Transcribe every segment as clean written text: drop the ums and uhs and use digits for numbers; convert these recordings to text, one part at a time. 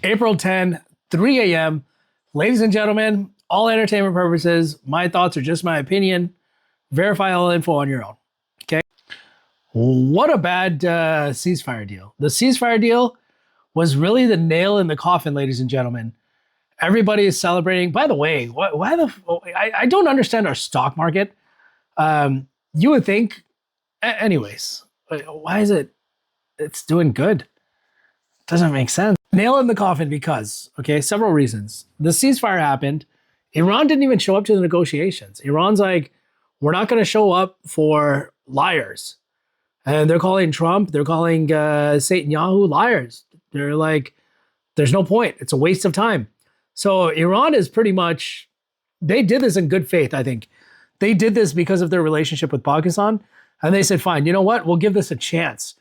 April 10, 3 a.m. Ladies and gentlemen, all entertainment purposes, my thoughts are just my opinion. Verify all info on your own. Okay. What a bad ceasefire deal. The ceasefire deal was really the nail in the coffin, ladies and gentlemen. Everybody is celebrating. By the way, why I don't understand our stock market. You would think, anyways, why is it's doing good? Doesn't make sense. Nail in the coffin because, okay, several reasons. The ceasefire happened. Iran didn't even show up to the negotiations. Iran's like, we're not going to show up for liars. And they're calling Trump, they're calling Netanyahu liars. They're like, there's no point. It's a waste of time. So Iran is pretty much, they did this in good faith, I think. They did this because of their relationship with Pakistan. And they said, fine, you know what? We'll give this a chance.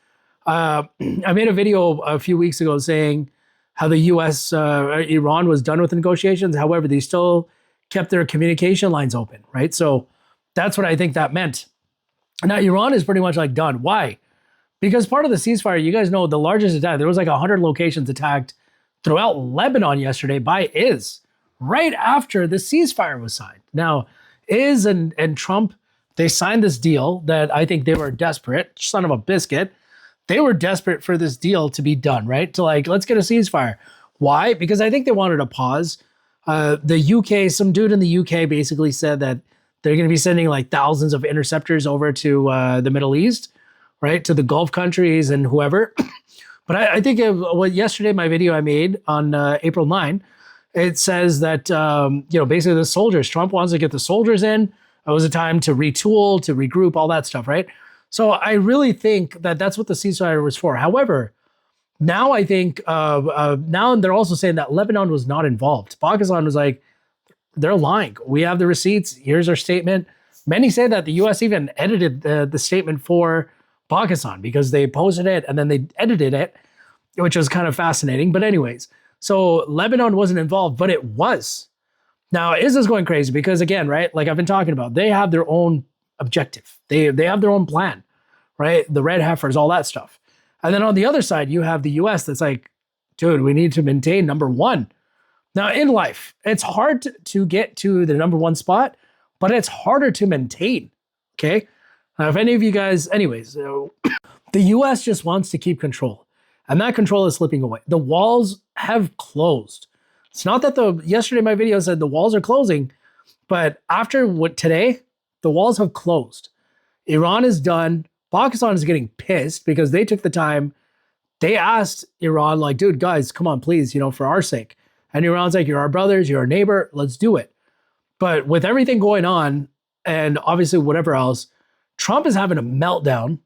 I made a video a few weeks ago saying how the U.S., Iran was done with the negotiations. However, they still kept their communication lines open, right? So that's what I think that meant. Now, Iran is pretty much like done. Why? Because part of the ceasefire, you guys know the largest attack, there was like 100 locations attacked throughout Lebanon yesterday by IS, right after the ceasefire was signed. Now, IS and Trump, they signed this deal that I think they were desperate, son of a biscuit. They were desperate for this deal to be done, right? To like, let's get a ceasefire. Why? Because I think they wanted a pause. The UK, some dude in the UK basically said that they're going to be sending like thousands of interceptors over to the Middle East, right? To the Gulf countries and whoever. But I think yesterday, my video I made on April 9, it says that, basically the soldiers, Trump wants to get the soldiers in. It was a time to retool, to regroup, all that stuff, right? So I really think that that's what the ceasefire was for. However, now I think, now they're also saying that Lebanon was not involved. Pakistan was like, they're lying. We have the receipts. Here's our statement. Many say that the U.S. even edited the statement for Pakistan because they posted it and then they edited it, which was kind of fascinating. But anyways, so Lebanon wasn't involved, but it was. Now, Israel's going crazy because again, right, like I've been talking about, they have their own objective. They have their own plan, right? The red heifers, all that stuff. And then on the other side, you have the U.S. that's like, dude, we need to maintain number one. Now, in life, it's hard to get to the number one spot, but it's harder to maintain, okay? Now, if any of you guys, anyways, the U.S. just wants to keep control, and that control is slipping away. The walls have closed. It's not that yesterday my video said the walls are closing, but after today, the walls have closed. Iran is done. Pakistan is getting pissed because they took the time. They asked Iran, like, dude, guys, come on, please, for our sake. And Iran's like, you're our brothers, you're our neighbor, let's do it. But with everything going on, and obviously whatever else, Trump is having a meltdown.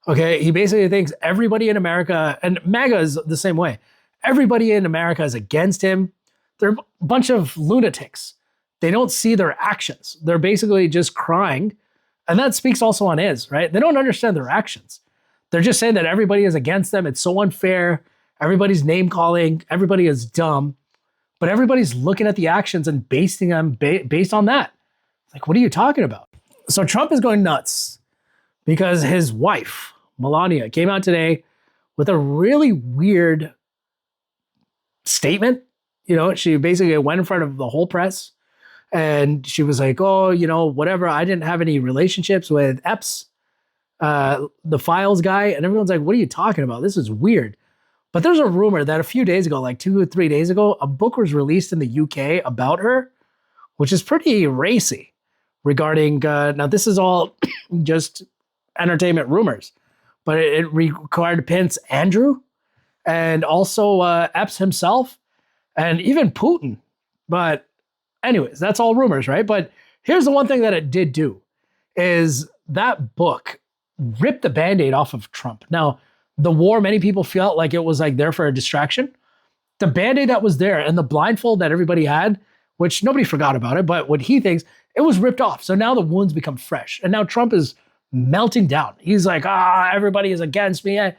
Okay, he basically thinks everybody in America, and MAGA is the same way, everybody in America is against him. They're a bunch of lunatics. They don't see their actions. They're basically just crying. And that speaks also on IS, right? They don't understand their actions. They're just saying that everybody is against them. It's so unfair. Everybody's name calling. Everybody is dumb. But everybody's looking at the actions and basing them based on that. Like, what are you talking about? So Trump is going nuts because his wife, Melania, came out today with a really weird statement. She basically went in front of the whole press and she was like, oh, whatever. I didn't have any relationships with Epps, the files guy. And everyone's like, what are you talking about? This is weird. But there's a rumor that a few days ago, like 2 or 3 days ago, a book was released in the UK about her, which is pretty racy regarding, now this is all just entertainment rumors, but it required Prince Andrew and also Epps himself and even Putin. But anyways, that's all rumors, right? But here's the one thing that it did do is that book ripped the Band-Aid off of Trump. Now, the war, many people felt like it was like there for a distraction. The Band-Aid that was there and the blindfold that everybody had, which nobody forgot about it, but what he thinks, it was ripped off. So now the wounds become fresh. And now Trump is melting down. He's like, everybody is against me. And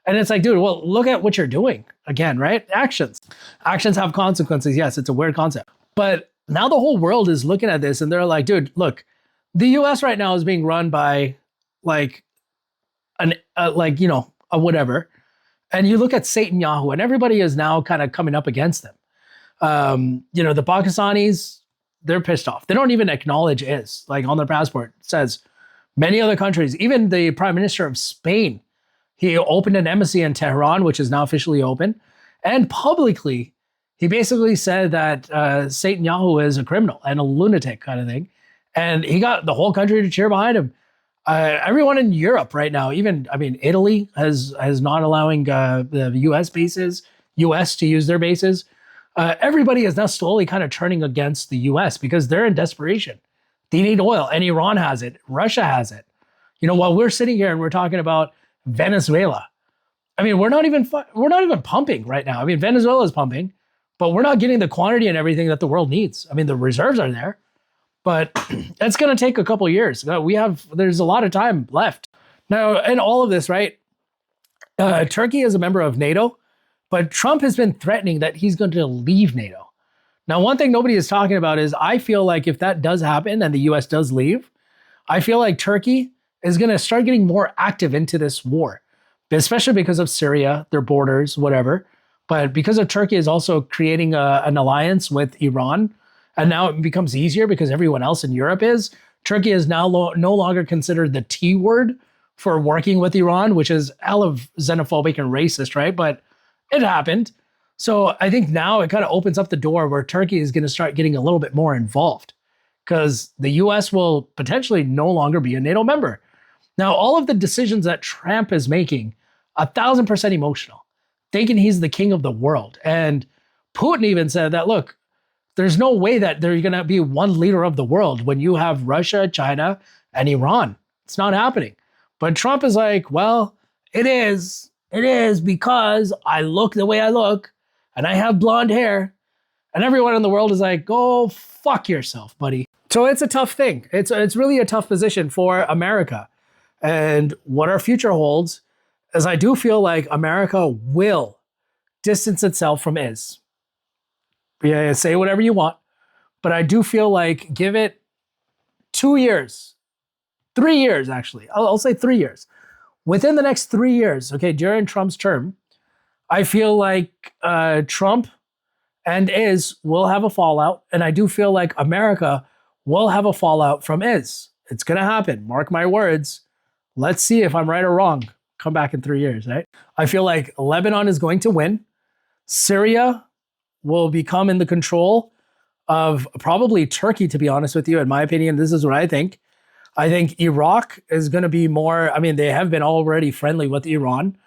it's like, dude, well, look at what you're doing again, right? Actions. Actions have consequences. Yes, it's a weird concept. But now the whole world is looking at this and they're like, dude, look, the US right now is being run by like, a whatever. And you look at Netanyahu, and everybody is now kind of coming up against them. The Pakistanis, they're pissed off. They don't even acknowledge is, like on their passport, it says many other countries, even the prime minister of Spain, he opened an embassy in Tehran, which is now officially open. And publicly, he basically said that Netanyahu is a criminal and a lunatic kind of thing. And he got the whole country to cheer behind him. Everyone in Europe right now, Italy has not allowing the US to use their bases. Everybody is now slowly kind of turning against the US because they're in desperation. They need oil, and Iran has it. Russia has it. While we're sitting here and we're talking about Venezuela, we're not even pumping right now. Venezuela is pumping, but we're not getting the quantity and everything that the world needs. The reserves are there, but it's going to take a couple of years. There's a lot of time left now in all of this, right? Turkey is a member of NATO, but Trump has been threatening that he's going to leave NATO. Now, one thing nobody is talking about is I feel like if that does happen and the US does leave, I feel like Turkey is going to start getting more active into this war, especially because of Syria, their borders, whatever. But because of Turkey is also creating an alliance with Iran, and now it becomes easier because everyone else in Europe is. Turkey is now no longer considered the T word for working with Iran, which is hella xenophobic and racist, right? But it happened. So I think now it kind of opens up the door where Turkey is going to start getting a little bit more involved because the US will potentially no longer be a NATO member. Now, all of the decisions that Trump is making, 1,000% emotional, thinking he's the king of the world. And Putin even said that, look, there's no way that there's going to be one leader of the world when you have Russia, China, and Iran. It's not happening. But Trump is like, well, it is. It is because I look the way I look and I have blonde hair. And everyone in the world is like, go fuck yourself, buddy. So it's a tough thing. It's really a tough position for America. And what our future holds is I do feel like America will distance itself from is. Yeah, say whatever you want. But I do feel like give it 2 years, 3 years, actually. I'll say 3 years. Within the next 3 years, okay, during Trump's term, I feel like Trump and is will have a fallout. And I do feel like America will have a fallout from is. It's going to happen. Mark my words. Let's see if I'm right or wrong. Come back in 3 years, right? I feel like Lebanon is going to win. Syria will become in the control of probably Turkey, to be honest with you. In my opinion, this is what I think. I think Iraq is going to be more, they have been already friendly with Iran.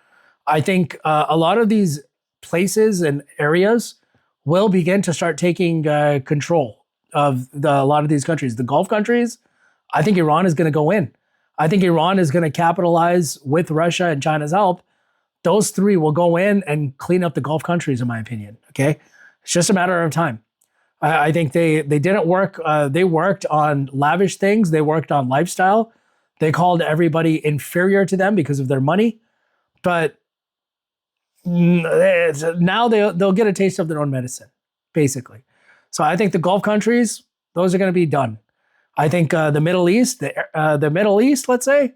I think a lot of these places and areas will begin to start taking control of a lot of these countries. The Gulf countries, I think Iran is going to go in. I think Iran is going to capitalize with Russia and China's help. Those three will go in and clean up the Gulf countries, in my opinion. Okay, it's just a matter of time. I think they didn't work. They worked on lavish things. They worked on lifestyle. They called everybody inferior to them because of their money. But now they'll get a taste of their own medicine, basically. So I think the Gulf countries, those are going to be done. I think the Middle East, let's say,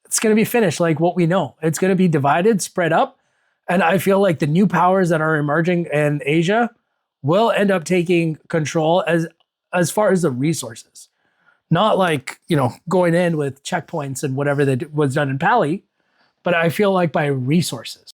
it's going to be finished like what we know. It's going to be divided, spread up. And I feel like the new powers that are emerging in Asia will end up taking control as far as the resources. Not like, going in with checkpoints and whatever that was done in Pali, but I feel like by resources.